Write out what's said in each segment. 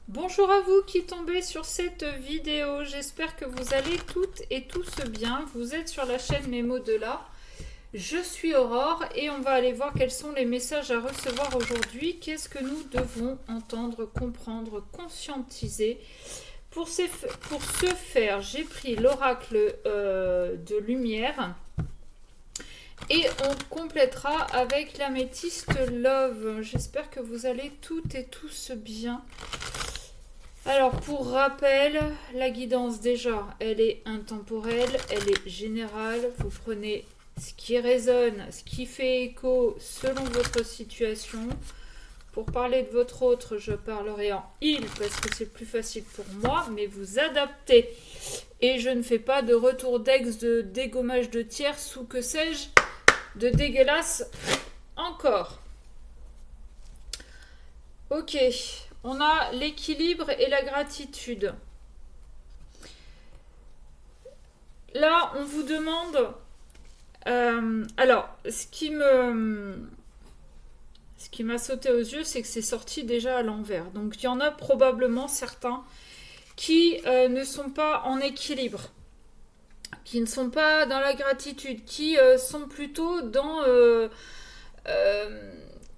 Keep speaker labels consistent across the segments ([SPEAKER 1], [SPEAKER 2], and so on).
[SPEAKER 1] Bonjour à vous qui tombez sur cette vidéo, j'espère que vous allez toutes et tous bien. Vous êtes sur la chaîne Mémo de là. Je suis Aurore et on va aller voir quels sont les messages à recevoir aujourd'hui. Qu'est-ce que nous devons entendre, comprendre, conscientiser. Pour ce faire, j'ai pris l'oracle de lumière. Et on complétera avec l'améthyste Love. J'espère que vous allez toutes et tous bien. Alors, pour rappel, la guidance, déjà, elle est intemporelle, elle est générale. Vous prenez ce qui résonne, ce qui fait écho selon votre situation. Pour parler de votre autre, je parlerai en il parce que c'est plus facile pour moi, mais vous adaptez. Et je ne fais pas de retour d'ex, de dégommage de tierces ou que sais-je, de dégueulasse encore. Ok. On a l'équilibre et la gratitude. Là, on vous demande... alors, ce qui m'a sauté aux yeux, c'est que c'est sorti déjà à l'envers. Donc, il y en a probablement certains qui ne sont pas en équilibre, qui ne sont pas dans la gratitude, qui sont plutôt dans...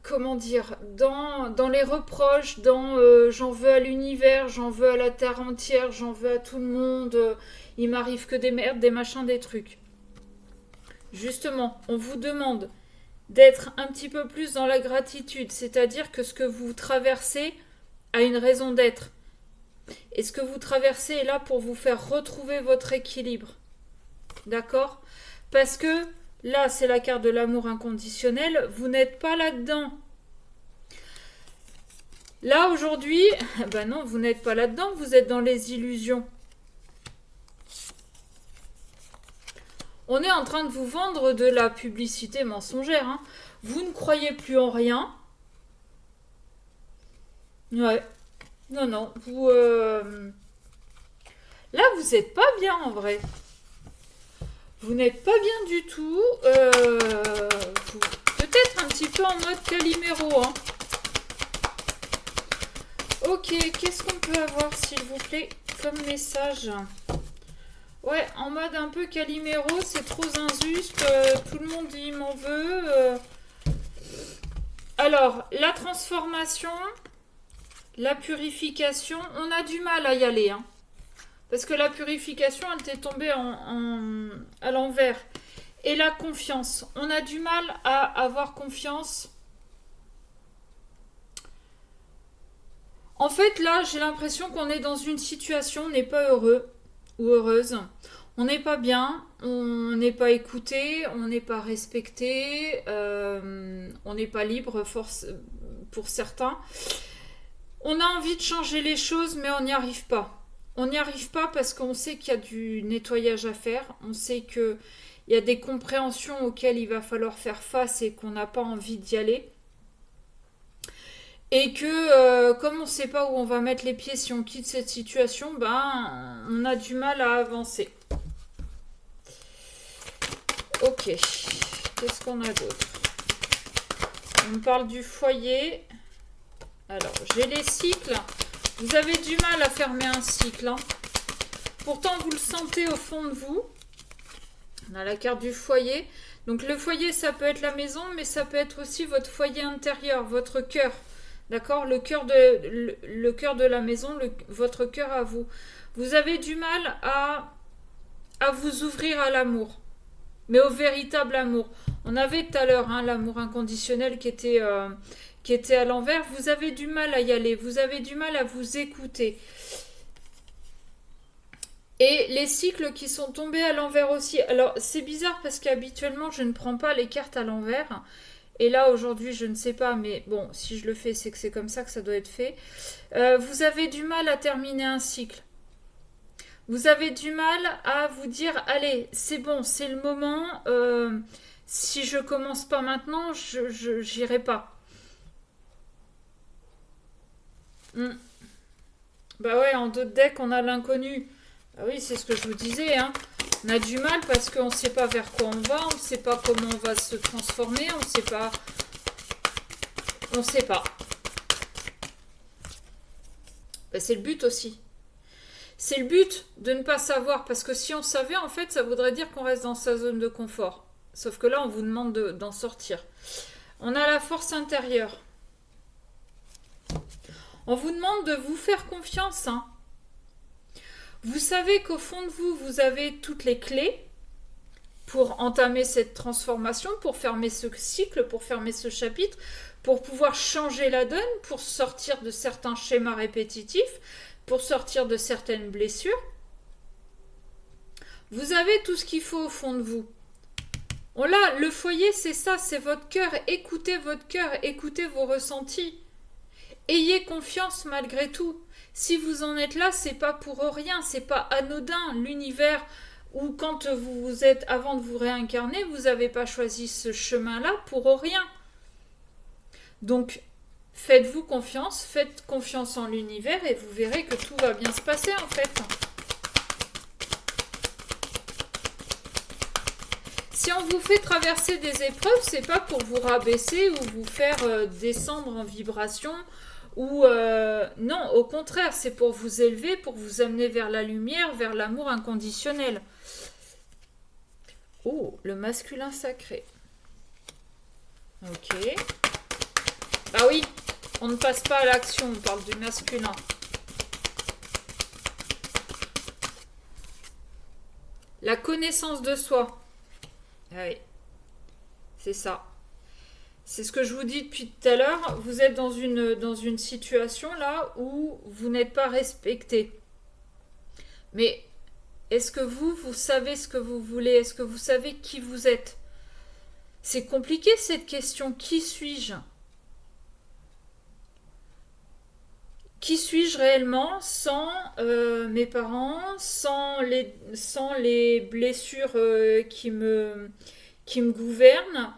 [SPEAKER 1] comment dire, dans les reproches, dans j'en veux à l'univers, j'en veux à la terre entière, j'en veux à tout le monde, il m'arrive que des merdes, des machins, des trucs. Justement, on vous demande d'être un petit peu plus dans la gratitude, c'est-à-dire que ce que vous traversez a une raison d'être. Et ce que vous traversez est là pour vous faire retrouver votre équilibre. D'accord ? Parce que là, c'est la carte de l'amour inconditionnel. Vous n'êtes pas là-dedans. Là, aujourd'hui, ben non, vous n'êtes pas là-dedans. Vous êtes dans les illusions. On est en train de vous vendre de la publicité mensongère. Hein. Vous ne croyez plus en rien. Ouais. Non, non. Vous, là, vous n'êtes pas bien en vrai. Vous n'êtes pas bien du tout. Peut-être un petit peu en mode Calimero. Hein. Ok, qu'est-ce qu'on peut avoir, s'il vous plaît, comme message? Ouais, en mode un peu Calimero, c'est trop injuste. Tout le monde il m'en veut. Alors, la transformation, la purification, on a du mal à y aller. Hein. Parce que la purification, elle t'est tombée à l'envers. Et la confiance. On a du mal à avoir confiance. En fait, là, j'ai l'impression qu'on est dans une situation, on n'est pas heureux ou heureuse. On n'est pas bien, on n'est pas écouté, on n'est pas respecté, on n'est pas libre pour certains. On a envie de changer les choses, mais on n'y arrive pas. On n'y arrive pas parce qu'on sait qu'il y a du nettoyage à faire, on sait qu'il y a des compréhensions auxquelles il va falloir faire face et qu'on n'a pas envie d'y aller. Et que comme on ne sait pas où on va mettre les pieds si on quitte cette situation, ben on a du mal à avancer. Ok, qu'est-ce qu'on a d'autre? On me parle du foyer. Alors, j'ai les cycles. Vous avez du mal à fermer un cycle. Hein. Pourtant, vous le sentez au fond de vous. On a la carte du foyer. Donc, le foyer, ça peut être la maison, mais ça peut être aussi votre foyer intérieur, votre cœur. D'accord ? Le cœur de la maison, votre cœur à vous. Vous avez du mal à vous ouvrir à l'amour. Mais au véritable amour. On avait tout à l'heure hein, l'amour inconditionnel qui était à l'envers. Vous avez du mal à y aller. Vous avez du mal à vous écouter. Et les cycles qui sont tombés à l'envers aussi. Alors, c'est bizarre parce qu'habituellement, je ne prends pas les cartes à l'envers. Et là, aujourd'hui, je ne sais pas. Mais bon, si je le fais, c'est que c'est comme ça que ça doit être fait. Vous avez du mal à terminer un cycle. Vous avez du mal à vous dire, allez, c'est bon, c'est le moment. Si je commence pas maintenant, je j'irai pas. Bah ouais, en d'autres decks, on a l'inconnu. Bah oui, c'est ce que je vous disais. Hein. On a du mal parce qu'on ne sait pas vers quoi on va, on ne sait pas comment on va se transformer, on ne sait pas. On ne sait pas. Ben, c'est le but aussi. C'est le but de ne pas savoir, parce que si on savait, en fait, ça voudrait dire qu'on reste dans sa zone de confort. Sauf que là, on vous demande d'en sortir. On a la force intérieure. On vous demande de vous faire confiance. Hein. Vous savez qu'au fond de vous, vous avez toutes les clés pour entamer cette transformation, pour fermer ce cycle, pour fermer ce chapitre, pour pouvoir changer la donne, pour sortir de certains schémas répétitifs, pour sortir de certaines blessures. Vous avez tout ce qu'il faut au fond de vous. On l'a, le foyer, c'est ça, c'est votre cœur. Écoutez votre cœur, écoutez vos ressentis. Ayez confiance malgré tout. Si vous en êtes là, c'est pas pour rien, c'est pas anodin. L'univers où quand vous êtes, avant de vous réincarner, vous n'avez pas choisi ce chemin-là pour rien. Donc, faites-vous confiance, faites confiance en l'univers et vous verrez que tout va bien se passer en fait. Si on vous fait traverser des épreuves, c'est pas pour vous rabaisser ou vous faire descendre en vibration ou non, au contraire, c'est pour vous élever, pour vous amener vers la lumière, vers l'amour inconditionnel. Oh, le masculin sacré. Ok. Ah oui, on ne passe pas à l'action, on parle du masculin. La connaissance de soi. Ah oui, c'est ça. C'est ce que je vous dis depuis tout à l'heure. Vous êtes dans une situation là où vous n'êtes pas respecté. Mais est-ce que vous savez ce que vous voulez? Est-ce que vous savez qui vous êtes? C'est compliqué cette question. Qui suis-je? Qui suis-je réellement sans mes parents, sans les blessures qui me gouvernent?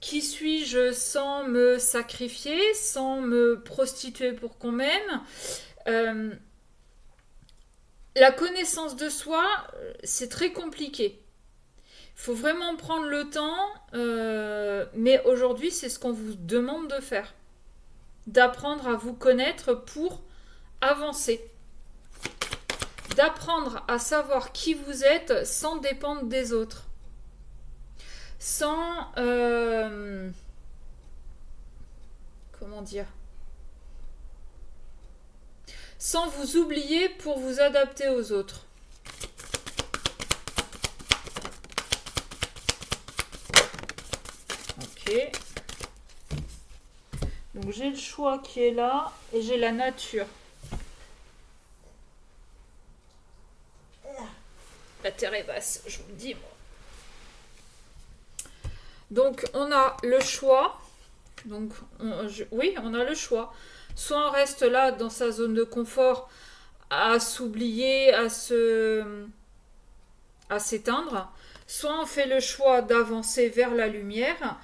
[SPEAKER 1] Qui suis-je sans me sacrifier, sans me prostituer pour qu'on m'aime? La connaissance de soi, c'est très compliqué. Il faut vraiment prendre le temps, mais aujourd'hui, c'est ce qu'on vous demande de faire. D'apprendre à vous connaître pour avancer. D'apprendre à savoir qui vous êtes sans dépendre des autres. Sans... comment dire? Sans vous oublier pour vous adapter aux autres. Ok. Donc j'ai le choix qui est là et j'ai la nature. La terre est basse, je vous le dis moi. Donc on a le choix. Donc oui, on a le choix. Soit on reste là dans sa zone de confort à s'oublier, à s'éteindre. Soit on fait le choix d'avancer vers la lumière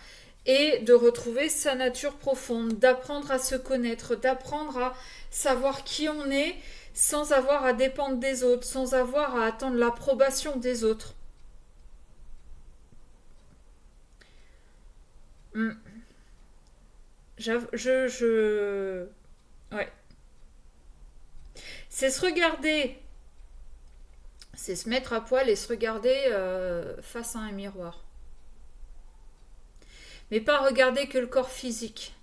[SPEAKER 1] et de retrouver sa nature profonde, d'apprendre à se connaître, d'apprendre à savoir qui on est sans avoir à dépendre des autres, sans avoir à attendre l'approbation des autres. Ouais. C'est se regarder, c'est se mettre à poil et se regarder face à un miroir. Mais pas regarder que le corps physique.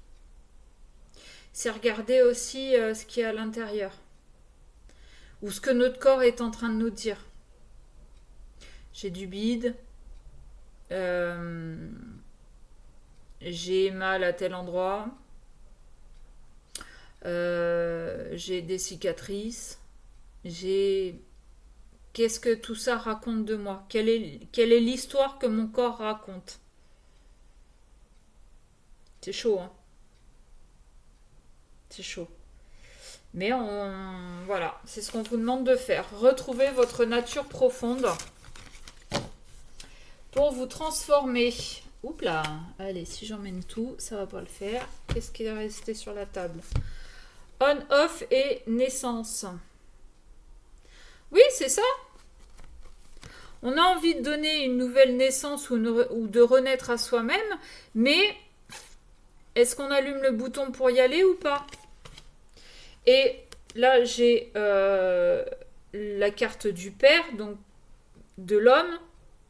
[SPEAKER 1] C'est regarder aussi ce qui est à l'intérieur. Ou ce que notre corps est en train de nous dire. J'ai du bide. J'ai mal à tel endroit. J'ai des cicatrices. Qu'est-ce que tout ça raconte de moi? Quelle est l'histoire que mon corps raconte? C'est chaud, hein? C'est chaud. Mais voilà, c'est ce qu'on vous demande de faire. Retrouvez votre nature profonde pour vous transformer. Oups là, allez, si j'emmène tout, ça va pas le faire. Qu'est-ce qui est resté sur la table? On, off et naissance. Oui, c'est ça. On a envie de donner une nouvelle naissance ou de renaître à soi-même, mais est-ce qu'on allume le bouton pour y aller ou pas? Et Là, j'ai la carte du père, donc de l'homme,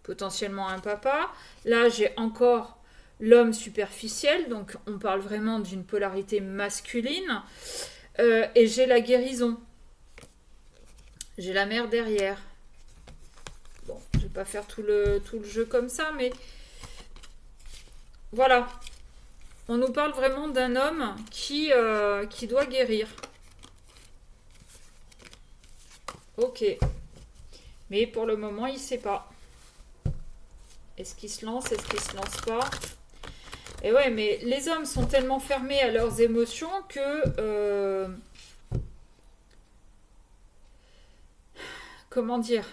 [SPEAKER 1] potentiellement un papa. Là, j'ai encore l'homme superficiel, donc on parle vraiment d'une polarité masculine. Et j'ai la guérison. J'ai la mère derrière. Bon, je vais pas faire tout le jeu comme ça, mais voilà. On nous parle vraiment d'un homme qui doit guérir. Ok. Mais pour le moment, il ne sait pas. Est-ce qu'il se lance? Est-ce qu'il se lance pas? Et ouais, mais les hommes sont tellement fermés à leurs émotions que... comment dire?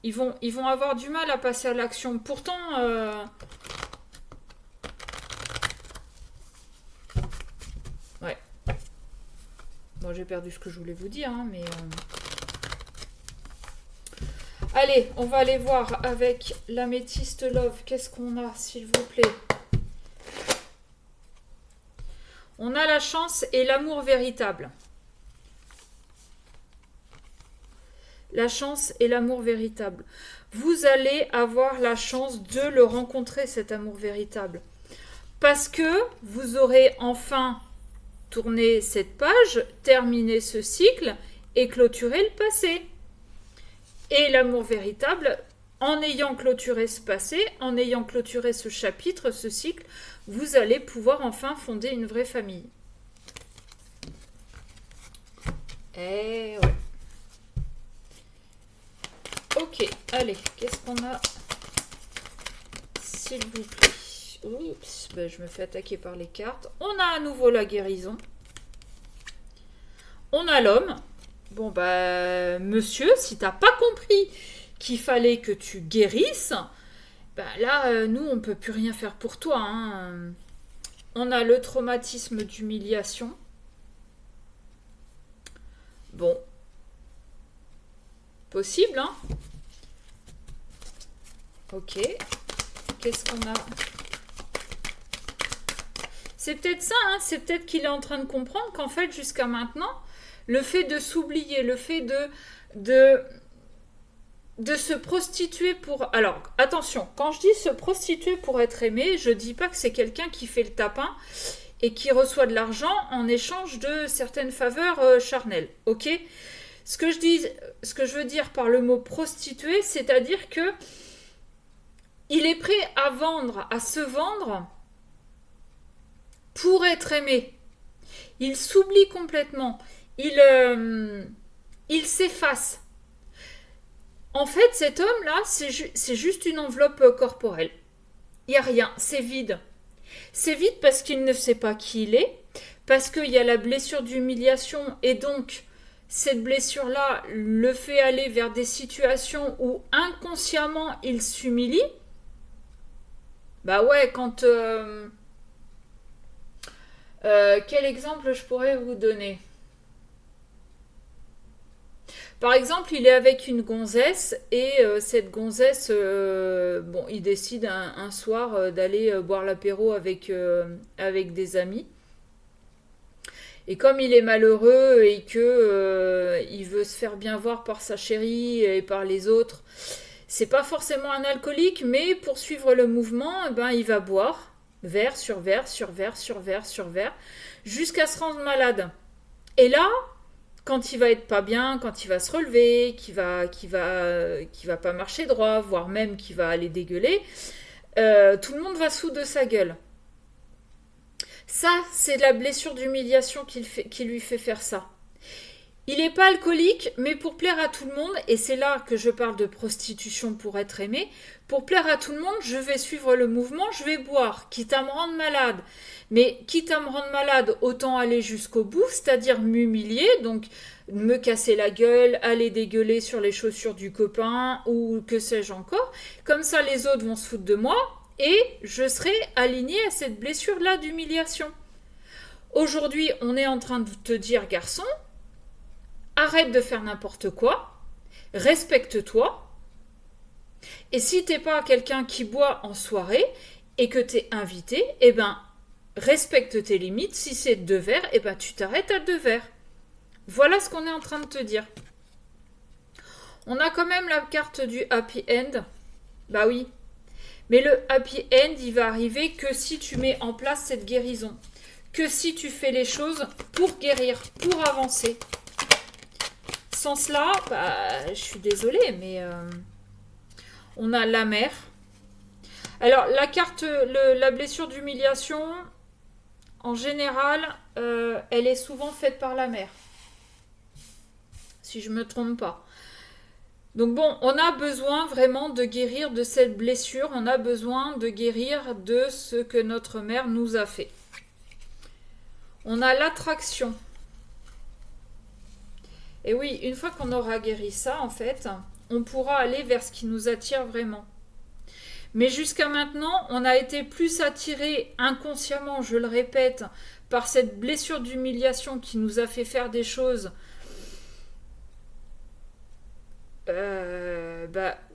[SPEAKER 1] Ils vont avoir du mal à passer à l'action. Pourtant... ouais. Bon, j'ai perdu ce que je voulais vous dire, hein, mais... Allez, on va aller voir avec l'améthyste love. Qu'est-ce qu'on a, s'il vous plaît? On a la chance et l'amour véritable. La chance et l'amour véritable. Vous allez avoir la chance de le rencontrer, cet amour véritable. Parce que vous aurez enfin tourné cette page, terminé ce cycle et clôturé le passé. Et l'amour véritable, en ayant clôturé ce passé, en ayant clôturé ce chapitre, ce cycle, vous allez pouvoir enfin fonder une vraie famille. Eh ouais. Ok, allez, qu'est-ce qu'on a? S'il vous plaît. Oups, ben je me fais attaquer par les cartes. On a à nouveau la guérison. On a l'homme. Bon, bah, monsieur, si t'as pas compris qu'il fallait que tu guérisses, bah là, nous, on peut plus rien faire pour toi. Hein. On a le traumatisme d'humiliation. Bon. Possible, hein? Ok. Qu'est-ce qu'on a? C'est peut-être ça, hein? C'est peut-être qu'il est en train de comprendre qu'en fait, jusqu'à maintenant, le fait de s'oublier, le fait de se prostituer pour... Alors, attention, quand je dis se prostituer pour être aimé, je dis pas que c'est quelqu'un qui fait le tapin et qui reçoit de l'argent en échange de certaines faveurs charnelles, ok? Ce que je veux dire par le mot prostituer, c'est-à-dire que il est prêt à vendre, à se vendre pour être aimé. Il s'oublie complètement. Il s'efface. En fait, cet homme-là, c'est juste une enveloppe corporelle. Il n'y a rien, c'est vide. C'est vide parce qu'il ne sait pas qui il est, parce qu'il y a la blessure d'humiliation, et donc cette blessure-là le fait aller vers des situations où inconsciemment il s'humilie. Bah ouais, quand... quel exemple je pourrais vous donner? Par exemple, il est avec une gonzesse et cette gonzesse, bon, il décide un soir d'aller boire l'apéro avec des amis. Et comme il est malheureux et que il veut se faire bien voir par sa chérie et par les autres, c'est pas forcément un alcoolique, mais pour suivre le mouvement, eh ben, il va boire verre sur verre sur verre sur verre sur verre jusqu'à se rendre malade. Et là, quand il va être pas bien, quand il va se relever, qu'il va pas marcher droit, voire même qu'il va aller dégueuler, tout le monde va se foutre de sa gueule. Ça, c'est de la blessure d'humiliation qui lui fait faire ça. Il n'est pas alcoolique, mais pour plaire à tout le monde, et c'est là que je parle de prostitution pour être aimé, pour plaire à tout le monde, je vais suivre le mouvement, je vais boire, quitte à me rendre malade. Mais quitte à me rendre malade, autant aller jusqu'au bout, c'est-à-dire m'humilier, donc me casser la gueule, aller dégueuler sur les chaussures du copain, ou que sais-je encore. Comme ça, les autres vont se foutre de moi, et je serai alignée à cette blessure-là d'humiliation. Aujourd'hui, on est en train de te dire, garçon, arrête de faire n'importe quoi, respecte-toi, et si t'es pas quelqu'un qui boit en soirée et que t'es invité, eh ben, respecte tes limites. Si c'est 2 verres, eh ben, tu t'arrêtes à 2 verres. Voilà ce qu'on est en train de te dire. On a quand même la carte du happy end. Bah oui. Mais le happy end, il va arriver que si tu mets en place cette guérison. Que si tu fais les choses pour guérir, pour avancer. Sans cela, bah, je suis désolée, mais on a la mer. Alors, la carte, la blessure d'humiliation, en général, elle est souvent faite par la mère. Si je ne me trompe pas. Donc bon, on a besoin vraiment de guérir de cette blessure. On a besoin de guérir de ce que notre mère nous a fait. On a l'attraction. Et oui, une fois qu'on aura guéri ça, en fait, on pourra aller vers ce qui nous attire vraiment. Mais jusqu'à maintenant, on a été plus attiré inconsciemment, je le répète, par cette blessure d'humiliation qui nous a fait faire des choses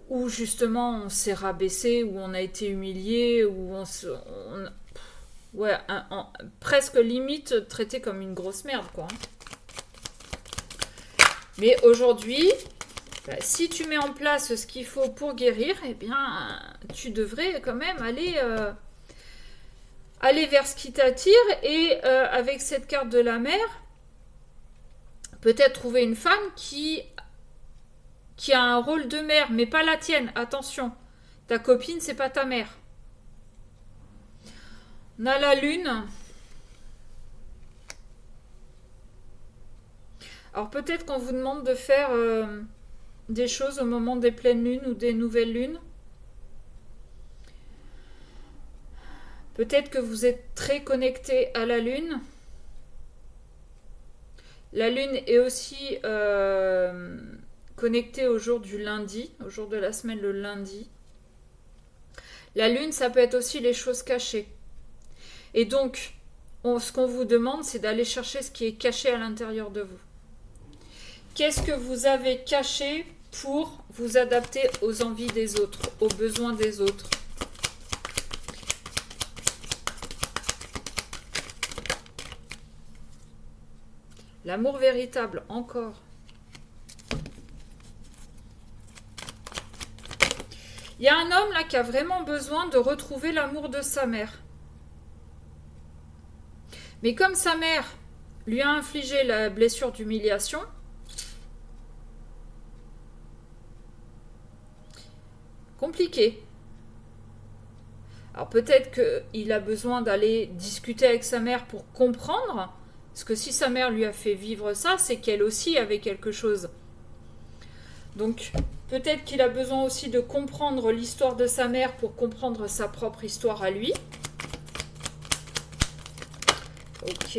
[SPEAKER 1] où justement on s'est rabaissé, où on a été humilié, où presque limite traité comme une grosse merde, quoi. Mais aujourd'hui, si tu mets en place ce qu'il faut pour guérir, eh bien, tu devrais quand même aller vers ce qui t'attire. Et avec cette carte de la mer, peut-être trouver une femme qui a un rôle de mère, mais pas la tienne. Attention, ta copine, c'est pas ta mère. On a la lune. Alors peut-être qu'on vous demande de faire des choses au moment des pleines lunes ou des nouvelles lunes. Peut-être que vous êtes très connecté à la lune. La lune est aussi connectée au jour du lundi, au jour de la semaine, le lundi. La lune, ça peut être aussi les choses cachées. Et donc, ce qu'on vous demande, c'est d'aller chercher ce qui est caché à l'intérieur de vous. Qu'est-ce que vous avez caché pour vous adapter aux envies des autres, aux besoins des autres? L'amour véritable, encore. Il y a un homme là qui a vraiment besoin de retrouver l'amour de sa mère. Mais comme sa mère lui a infligé la blessure d'humiliation, compliqué. Alors peut-être qu'il a besoin d'aller discuter avec sa mère pour comprendre, parce que si sa mère lui a fait vivre ça, c'est qu'elle aussi avait quelque chose. Donc peut-être qu'il a besoin aussi de comprendre l'histoire de sa mère pour comprendre sa propre histoire à lui. Ok,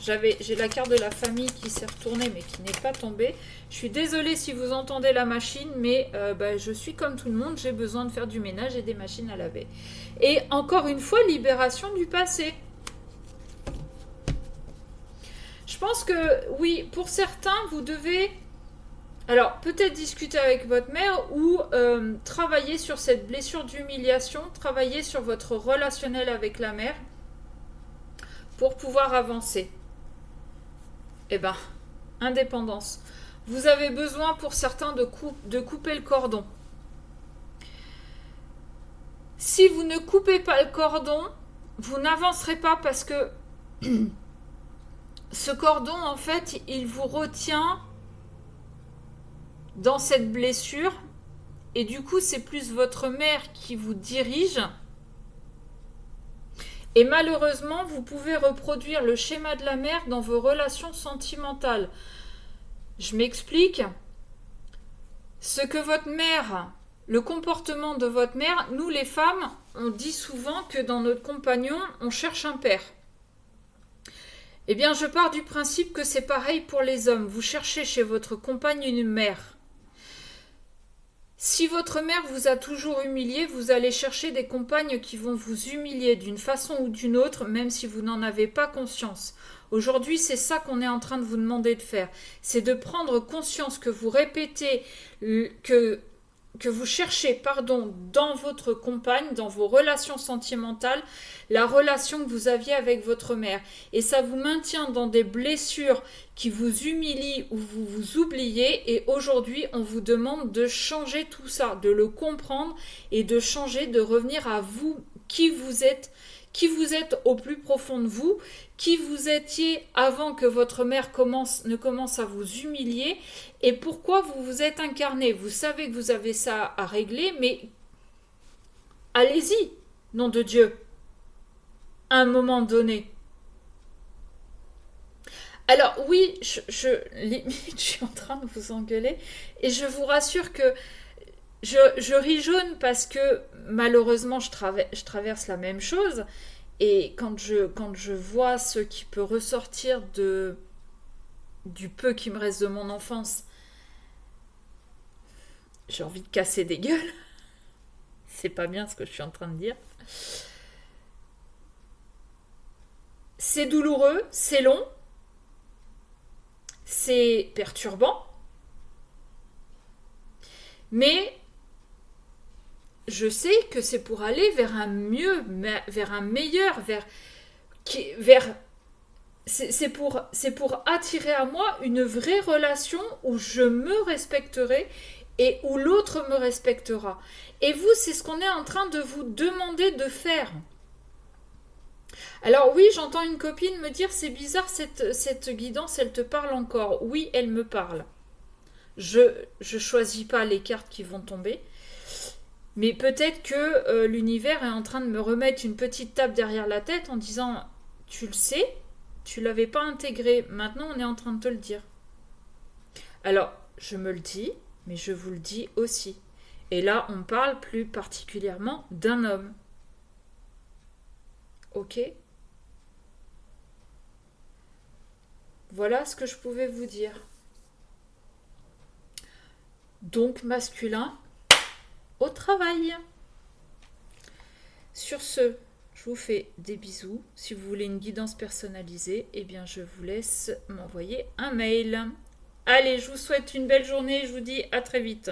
[SPEAKER 1] j'ai la carte de la famille qui s'est retournée mais qui n'est pas tombée. Je suis désolée si vous entendez la machine, mais je suis comme tout le monde, j'ai besoin de faire du ménage et des machines à laver. Et encore une fois, libération du passé. Je pense que oui, pour certains, vous devez alors peut-être discuter avec votre mère ou travailler sur cette blessure d'humiliation, travailler sur votre relationnel avec la mère pour pouvoir avancer. Eh ben, indépendance. Vous avez besoin pour certains de couper le cordon. Si vous ne coupez pas le cordon, vous n'avancerez pas parce que ce cordon, en fait, il vous retient dans cette blessure et du coup, c'est plus votre mère qui vous dirige. Et malheureusement, vous pouvez reproduire le schéma de la mère dans vos relations sentimentales. Je m'explique. Ce que votre mère, le comportement de votre mère, nous les femmes, on dit souvent que dans notre compagnon, on cherche un père. Eh bien, je pars du principe que c'est pareil pour les hommes. Vous cherchez chez votre compagne une mère. Si votre mère vous a toujours humilié, vous allez chercher des compagnes qui vont vous humilier d'une façon ou d'une autre, même si vous n'en avez pas conscience. Aujourd'hui, c'est ça qu'on est en train de vous demander de faire. C'est de prendre conscience que vous répétez que vous cherchez, pardon, dans votre compagne, dans vos relations sentimentales, la relation que vous aviez avec votre mère. Et ça vous maintient dans des blessures qui vous humilient ou vous vous oubliez. Et aujourd'hui, on vous demande de changer tout ça, de le comprendre et de changer, de revenir à vous, qui vous êtes au plus profond de vous, qui vous étiez avant que votre mère ne commence à vous humilier, et pourquoi vous vous êtes incarné. Vous savez que vous avez ça à régler, mais allez-y, nom de Dieu, à un moment donné. Alors oui, limite, je suis en train de vous engueuler, et je vous rassure que je ris jaune parce que malheureusement je traverse la même chose. Et quand je vois ce qui peut ressortir du peu qui me reste de mon enfance, j'ai envie de casser des gueules. C'est pas bien ce que je suis en train de dire. C'est douloureux, c'est long, c'est perturbant, mais je sais que c'est pour aller vers un mieux, vers un meilleur, c'est pour attirer à moi une vraie relation où je me respecterai et où l'autre me respectera. Et vous, c'est ce qu'on est en train de vous demander de faire. Alors oui, j'entends une copine me dire, c'est bizarre, cette guidance, elle te parle encore. Oui, elle me parle. Je choisis pas les cartes qui vont tomber. Mais peut-être que l'univers est en train de me remettre une petite tape derrière la tête en disant, tu le sais, tu l'avais pas intégré, maintenant on est en train de te le dire. Alors, je me le dis, mais je vous le dis aussi. Et là, on parle plus particulièrement d'un homme. Ok ? Voilà ce que je pouvais vous dire. Donc, masculin, au travail. Sur ce, je vous fais des bisous. Si vous voulez une guidance personnalisée, eh bien je vous laisse m'envoyer un mail. Allez, je vous souhaite une belle journée. Je vous dis à très vite.